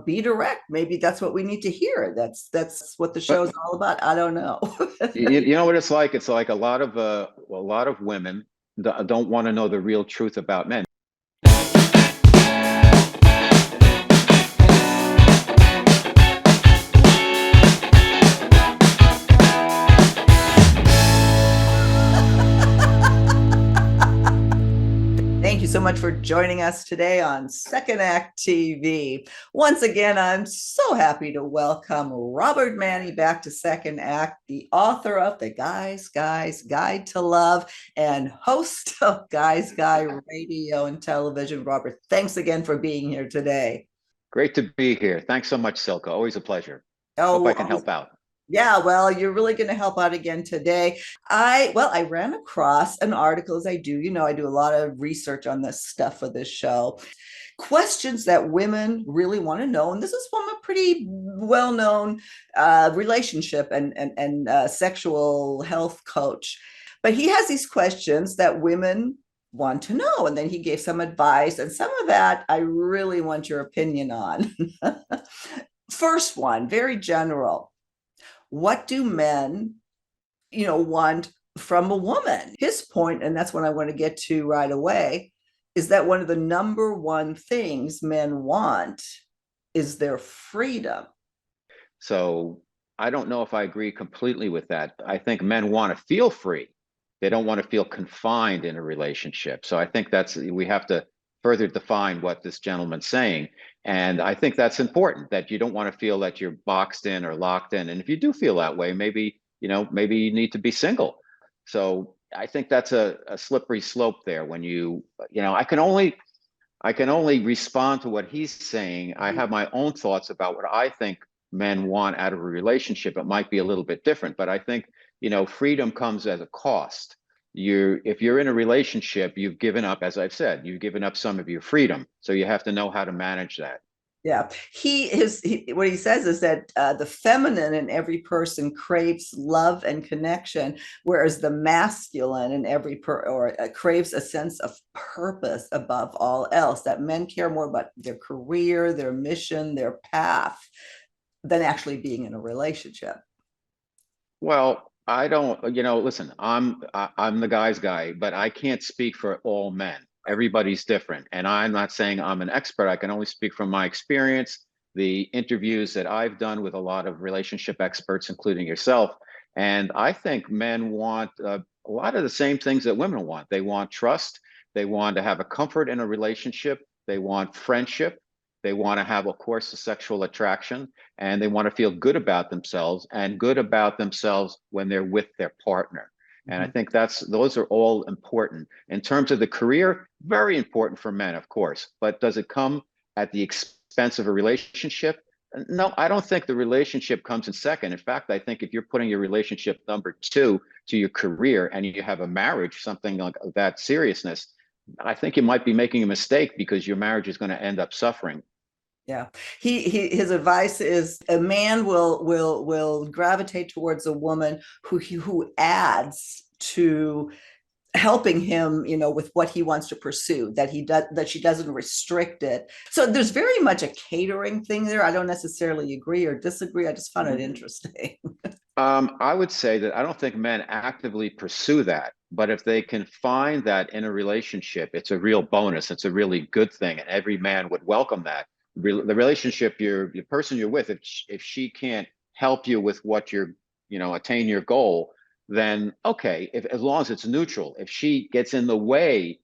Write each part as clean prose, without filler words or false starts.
be direct. Maybe that's what we need to hear. That's what the show But is all about. I don't know. you know what it's like? It's like a lot of women don't want to know the real truth about men. Thank you so much for joining us today on Second Act TV. Once again, I'm so happy to welcome Robert Manni back to Second Act, the author of The Guys Guide to Love and host of Guys Guy Radio and Television. Robert, thanks again for being here today. Great to be here. Thanks so much, Silka. Always a pleasure. Hope Oh, I can help out. yeah, well, you're really going to help out again today. I ran across an article, as I do. I do a lot of research on this stuff for this show. Questions that women really want to know, and this is from a pretty well-known relationship and sexual health coach. But he has these questions that women want to know, and then he gave some advice, and some of that I really want your opinion on. First one, very general. What do men, want from a woman? His point, and that's what I want to get to right away, is that one of the number one things men want is their freedom. So I don't know if I agree completely with that. I think men want to feel free. They don't want to feel confined in a relationship. So I think we have to further define what this gentleman's saying. And I think that's important, that you don't want to feel that you're boxed in or locked in. And if you do feel that way, maybe you need to be single. So I think that's a slippery slope there when I can only respond to what he's saying. I have my own thoughts about what I think men want out of a relationship. It might be a little bit different, but I think, freedom comes at a cost. If you're in a relationship, you've given up, as I've said, you've given up some of your freedom. So you have to know how to manage that. Yeah, what he says is that the feminine in every person craves love and connection, whereas the masculine in craves a sense of purpose above all else. That men care more about their career, their mission, their path, than actually being in a relationship. Well, I don't, listen, I'm the guy's guy, but I can't speak for all men. Everybody's different. And I'm not saying I'm an expert. I can only speak from my experience, the interviews that I've done with a lot of relationship experts, including yourself. And I think men want a lot of the same things that women want. They want trust. They want to have a comfort in a relationship. They want friendship. They want to have, of course, a sexual attraction, and they want to feel good about themselves and good about themselves when they're with their partner. And I Mhm. think those are all important. In terms of the career, very important for men, of course, but does it come at the expense of a relationship? No, I don't think the relationship comes in second. In fact, I think if you're putting your relationship number two to your career and you have a marriage, something like that seriousness, I think you might be making a mistake because your marriage is going to end up suffering. Yeah, his advice is a man will gravitate towards a woman who adds to helping him, with what he wants to pursue, that she doesn't restrict it. So there's very much a catering thing there. I don't necessarily agree or disagree. I just found it interesting. I would say that I don't think men actively pursue that, but if they can find that in a relationship, it's a real bonus. It's a really good thing, and every man would welcome that. The relationship, the person you're with, if she can't help you with what attain your goal, then okay. If as long as it's neutral, if she gets in the way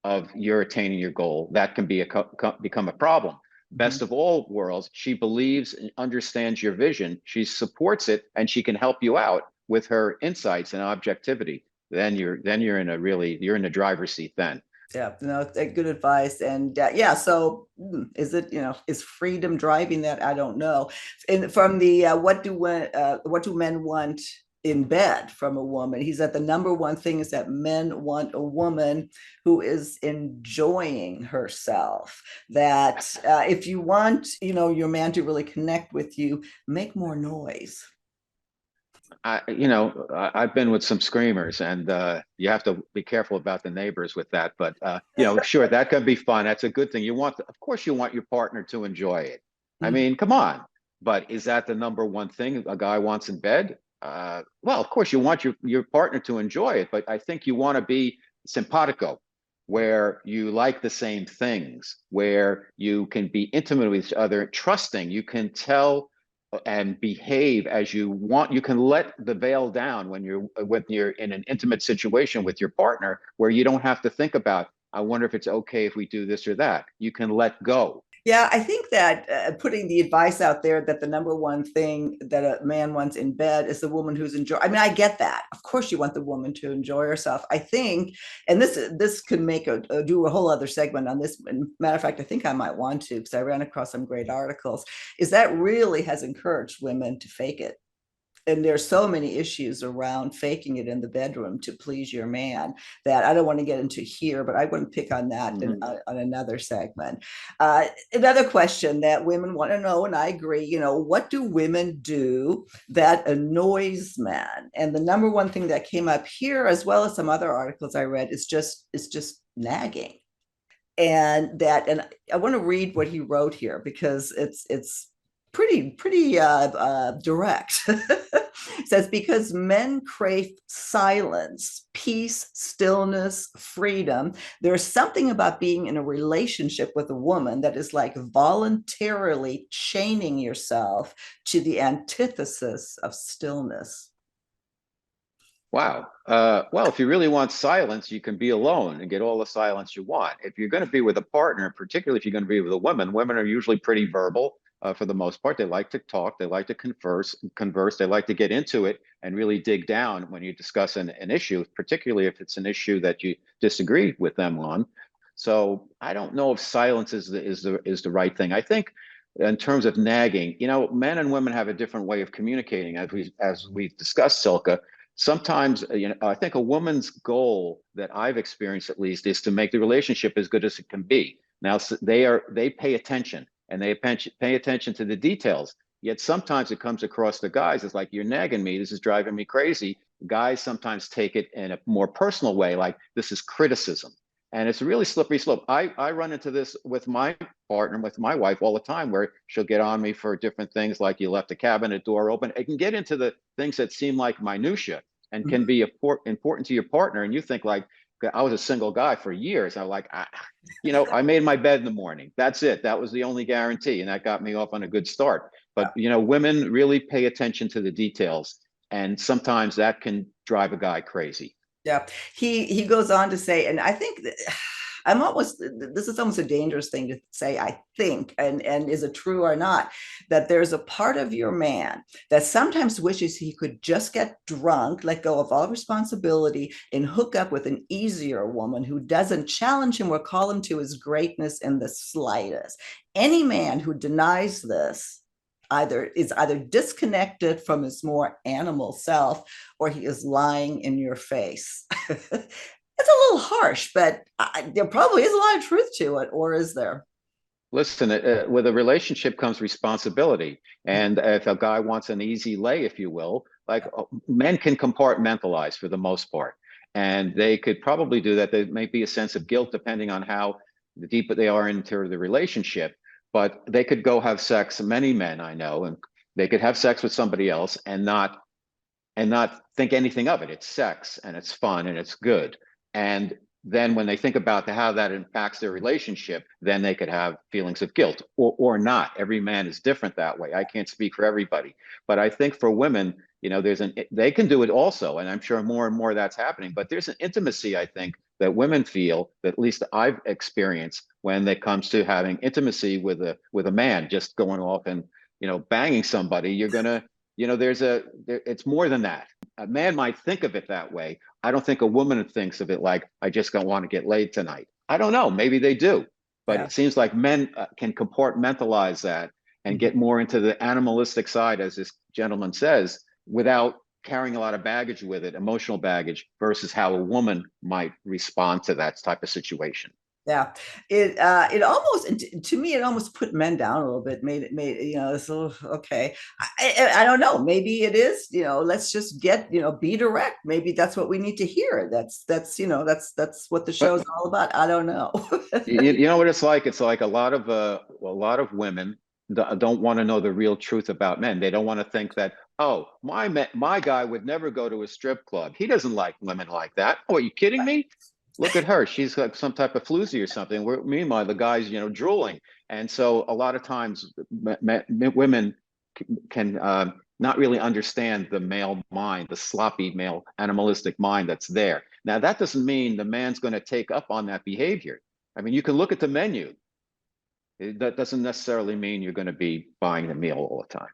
of your attaining your goal, that can become a problem. Mhm. Best of all worlds, she believes and understands your vision. She supports it, and she can help you out with her insights and objectivity. You're in the driver's seat then. Yeah, no, good advice. And yeah, so is freedom driving that? I don't know. And from the what do men want in bed from a woman? He's at the number one thing is that men want a woman who is enjoying herself. That if you want, your man to really connect with you, make more noise. I've been with some screamers, and you have to be careful about the neighbors with that. But sure, that can be fun. That's a good thing. Of course, you want your partner to enjoy it. I mean, come on. But is that the number one thing a guy wants in bed? Well, of course, you want your partner to enjoy it, but I think you want to be simpatico, where you like the same things, where you can be intimate with each other, trusting. You can tell and behave as you want. You can let the veil down when you're in an intimate situation with your partner, where you don't have to think about, I wonder if it's okay if we do this or that. You can let go. Yeah, I think that putting the advice out there that the number one thing that a man wants in bed is the woman who's enjoy. I mean, I get that. Of course, you want the woman to enjoy herself. I think, and this can make do a whole other segment on this. Matter of fact, I think I might want to because I ran across some great articles. Is that really has encouraged women to fake it, and there's so many issues around faking it in the bedroom to please your man that I don't want to get into here, but I wouldn't pick on that on another segment. Another question that women want to know, and I agree, what do women do that annoys men? And the number one thing that came up here, as well as some other articles I read, is just nagging. And I want to read what he wrote here because it's pretty direct. It says because men crave silence, peace, stillness, freedom. There's something about being in a relationship with a woman that is like voluntarily chaining yourself to the antithesis of stillness. Wow. Well, if you really want silence, you can be alone and get all the silence you want. If you're going to be with a partner, particularly if you're going to be with a woman, women are usually pretty verbal for the most part. They like to talk, they like to converse, they like to get into it and really dig down when you discuss an issue, particularly if it's an issue that you disagree with them on. So I don't know if silence is the right thing. I think in terms of nagging, men and women have a different way of communicating, as we've discussed, Silka. Sometimes, I think a woman's goal that I've experienced at least is to make the relationship as good as it can be. Now they pay attention and they pay attention to the details. Yet sometimes it comes across the guys as like, you're nagging me. This is driving me crazy. Guys sometimes take it in a more personal way, like this is criticism. And it's a really slippery slope. I run into this with my partner, with my wife all the time, where she'll get on me for different things, like you left the cabinet door open. It can get into the things that seem like minutia and can be important to your partner. And you think like, I was a single guy for years. I'm like, I made my bed in the morning. That's it. That was the only guarantee. And that got me off on a good start. But, women really pay attention to the details. And sometimes that can drive a guy crazy. Yeah, he goes on to say, and I think that, I'm almost this is almost a dangerous thing to say, I think, and is it true or not, that there's a part of your man that sometimes wishes he could just get drunk, let go of all responsibility, and hook up with an easier woman who doesn't challenge him or call him to his greatness in the slightest. Any man who denies this either disconnected from his more animal self or he is lying in your face. It's a little harsh, but there probably is a lot of truth to it, or is there? Listen, with a relationship comes responsibility. And if a guy wants an easy lay, if you will, like men can compartmentalize for the most part. And they could probably do that. There may be a sense of guilt depending on how deep they are into the relationship, but they could go have sex. Many men I know, and they could have sex with somebody else and not think anything of it. It's sex and it's fun and it's good. And then when they think about how that impacts their relationship, then they could have feelings of guilt or not. Every man is different that way. I can't speak for everybody, but I think for women, they can do it also. And I'm sure more and more that's happening, but there's an intimacy, I think, that women feel, that at least I've experienced when it comes to having intimacy with a man, just going off and, banging somebody. You're going to, it's more than that. A man might think of it that way. I don't think a woman thinks of it like, I just don't want to get laid tonight. I don't know. Maybe they do. But Yeah. it seems like men can compartmentalize that and get more into the animalistic side, as this gentleman says, without carrying a lot of baggage with it, emotional baggage, versus how a woman might respond to that type of situation. Yeah, it almost, to me, it almost put men down a little bit. Made it's a little, okay. I don't know. Maybe it is. Let's just be direct. Maybe that's what we need to hear. That's what the show But is all about. I don't know. you know what it's like? It's like a lot of women don't want to know the real truth about men. They don't want to think that, oh, my guy would never go to a strip club. He doesn't like women like that. Oh, are you kidding me? Look at her. She's like some type of floozy or something. Meanwhile, the guy's, drooling. And so a lot of times women can not really understand the male mind, the sloppy male animalistic mind that's there. Now, that doesn't mean the man's going to take up on that behavior. I mean, you can look at the menu. That doesn't necessarily mean you're going to be buying the meal all the time.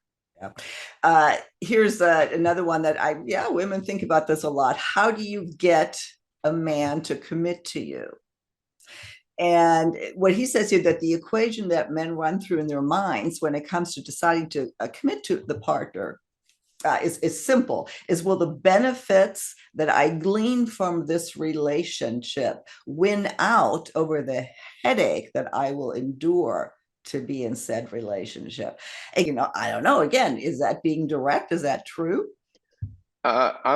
Yeah. Here's another one that yeah, women think about this a lot. How do you get a man to commit to you? And what he says here, that the equation that men run through in their minds when it comes to deciding to commit to the partner is simple, is will the benefits that I glean from this relationship win out over the headache that I will endure to be in said relationship? And, I don't know, again, is that being direct? Is that true? I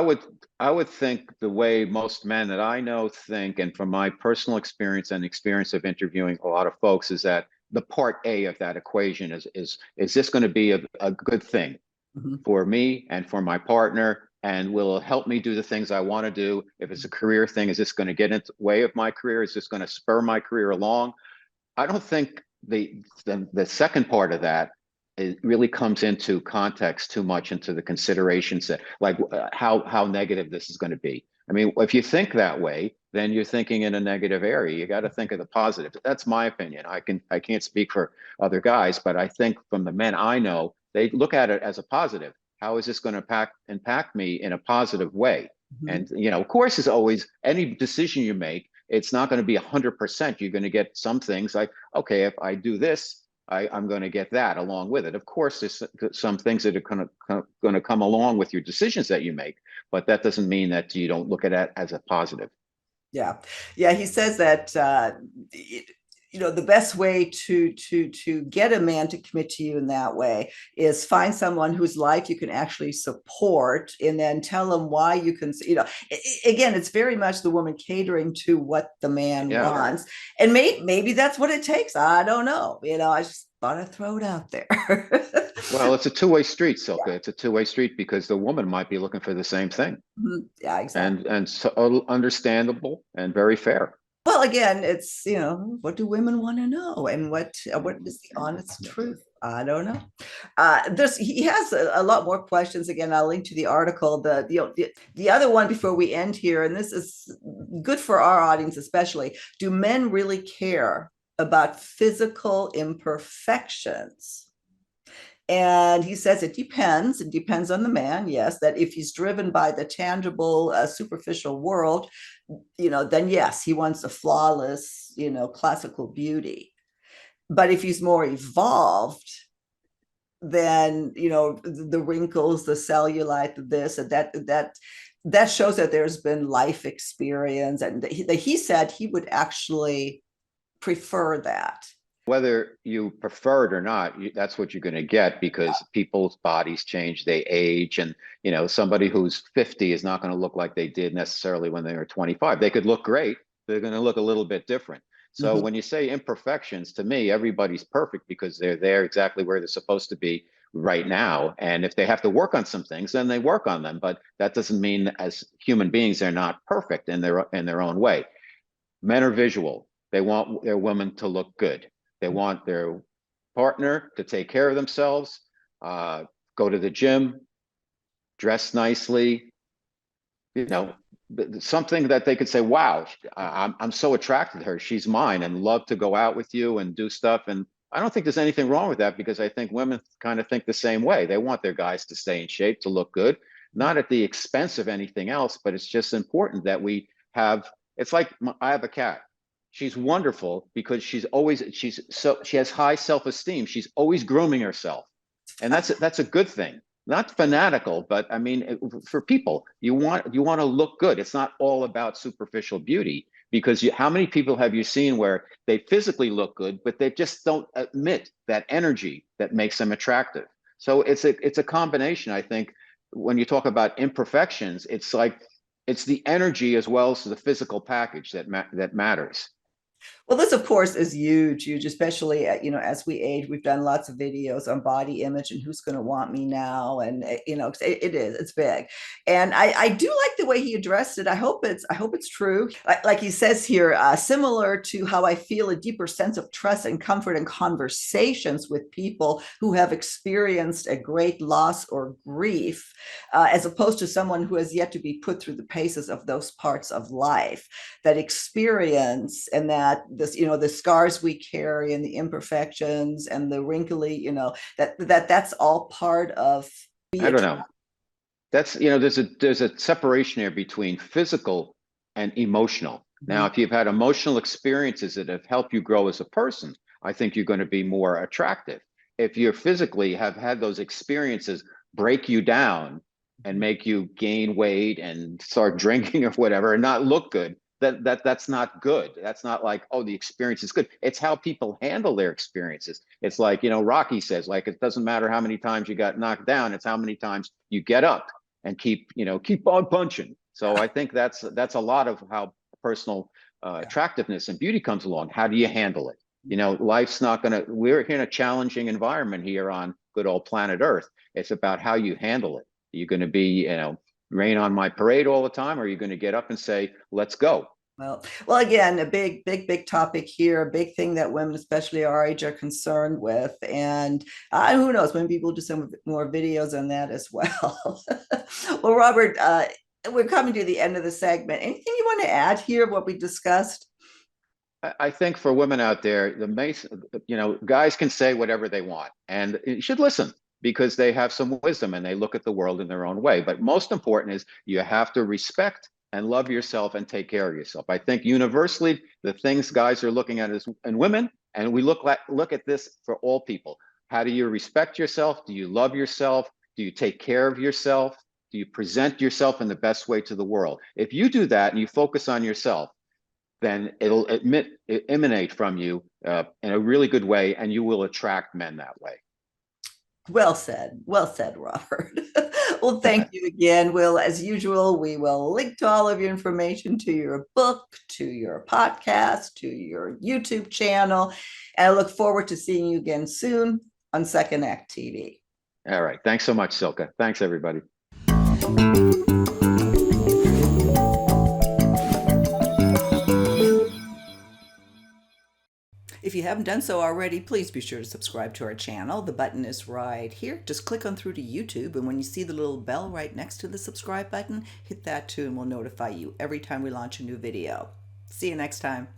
would think the way most men that I know think, and from my personal experience and experience of interviewing a lot of folks, is that the part A of that equation is this going to be a good thing Mhm. for me and for my partner, and will it help me do the things I want to do? If it's a career thing, is this going to get in the way of my career? Is this going to spur my career along? I don't think the second part of that, it really comes into context too much, into the considerations that, like, how negative this is going to be. I mean, if you think that way, then you're thinking in a negative area. You got to think of the positive. That's my opinion. I can't speak for other guys, but I think from the men I know, they look at it as a positive. How is this going to impact me in a positive way? Mhm. And of course, as always, any decision you make, it's not going to be 100%. You're going to get some things like, okay, if I do this, I'm going to get that along with it. Of course, there's some things that are going to come along with your decisions that you make, but that doesn't mean that you don't look at it as a positive. Yeah, yeah. He says that the best way to get a man to commit to you in that way is find someone whose life you can actually support, and then tell them why you can. Again, it's very much the woman catering to what the man Yeah. wants, and maybe that's what it takes. I don't know. I just thought I'd throw it out there. Well, it's a two-way street, Silka. It's a two-way street because the woman might be looking for the same thing, Yeah, exactly. and so understandable and very fair. Well, again, it's what do women want to know, and what is the honest truth? I don't know. There's He has a lot more questions. Again, I'll link to the article. The other one before we end here, and this is good for our audience especially. Do men really care about physical imperfections? And he says it depends. It depends on the man. Yes, that if he's driven by the tangible, superficial world, then yes, he wants a flawless, classical beauty. But if he's more evolved, then the wrinkles, the cellulite, this and that shows that there's been life experience, and he said he would actually prefer that. Whether you prefer it or not, that's what you're going to get because people's bodies change, they age, and somebody who's 50 is not going to look like they did necessarily when they were 25. They could look great, they're going to look a little bit different. So Mhm. when you say imperfections, to me, everybody's perfect because they're there exactly where they're supposed to be right now. And if they have to work on some things, then they work on them. But that doesn't mean as human beings they're not perfect in their own way. Men are visual. They want their women to look good. They want their partner to take care of themselves, go to the gym, dress nicely, you know, something that they could say, wow, I'm so attracted to her. She's mine, and love to go out with you and do stuff. And I don't think there's anything wrong with that because I think women kind of think the same way. They want their guys to stay in shape, to look good, not at the expense of anything else, but it's just important that we have, it's like I have a cat. She's wonderful because she has high self-esteem. She's always grooming herself. And that's a good thing, not fanatical, but I mean, for people, you want to look good. It's not all about superficial beauty because how many people have you seen where they physically look good, but they just don't admit that energy that makes them attractive. So it's a combination. I think when you talk about imperfections, it's the energy as well as the physical package that matters. Well, this, of course, is huge, huge, especially as we age. We've done lots of videos on body image and who's going to want me now, and it is, it's big, and I do like the way he addressed it. I hope it's true. Like he says here, similar to how I feel a deeper sense of trust and comfort in conversations with people who have experienced a great loss or grief, as opposed to someone who has yet to be put through the paces of those parts of life. That experience and that this the scars we carry and the imperfections and the wrinkly, that's all part of be I a. don't know. That's, there's a separation here between physical and emotional. Now, Mhm. if you've had emotional experiences that have helped you grow as a person, I think you're going to be more attractive. If you physically have had those experiences break you down and make you gain weight and start drinking or whatever and not look good, that's not good. That's not like, oh, the experience is good. It's how people handle their experiences. It's like, Rocky says, like, it doesn't matter how many times you got knocked down, it's how many times you get up and keep on punching. So I think that's a lot of how personal Yeah. attractiveness and beauty comes along. How do you handle it? Life's not gonna. We're in a challenging environment here on good old planet Earth. It's about how you handle it. Are you going to be, rain on my parade all the time, or are you going to get up and say, "Let's go"? Well, again, a big, big, big topic here, a big thing that women, especially our age, are concerned with. And who knows, maybe we'll do some more videos on that as well. Well, Robert, we're coming to the end of the segment. Anything you want to add here of what we discussed? I think for women out there, guys can say whatever they want, and you should listen because they have some wisdom and they look at the world in their own way. But most important is you have to respect and love yourself and take care of yourself. I think universally, the things guys are looking at is and women, and we look at this for all people. How do you respect yourself? Do you love yourself? Do you take care of yourself? Do you present yourself in the best way to the world? If you do that and you focus on yourself, then it'll emanate from you in a really good way, and you will attract men that way. Well said, Robert. Well, thank you again. Will, as usual, we will link to all of your information to your book, to your podcast, to your YouTube channel. And I look forward to seeing you again soon on Second Act TV. All right. Thanks so much, Silka. Thanks, everybody. If you haven't done so already, please be sure to subscribe to our channel. The button is right here. Just click on through to YouTube, and when you see the little bell right next to the subscribe button, hit that too, and we'll notify you every time we launch a new video. See you next time.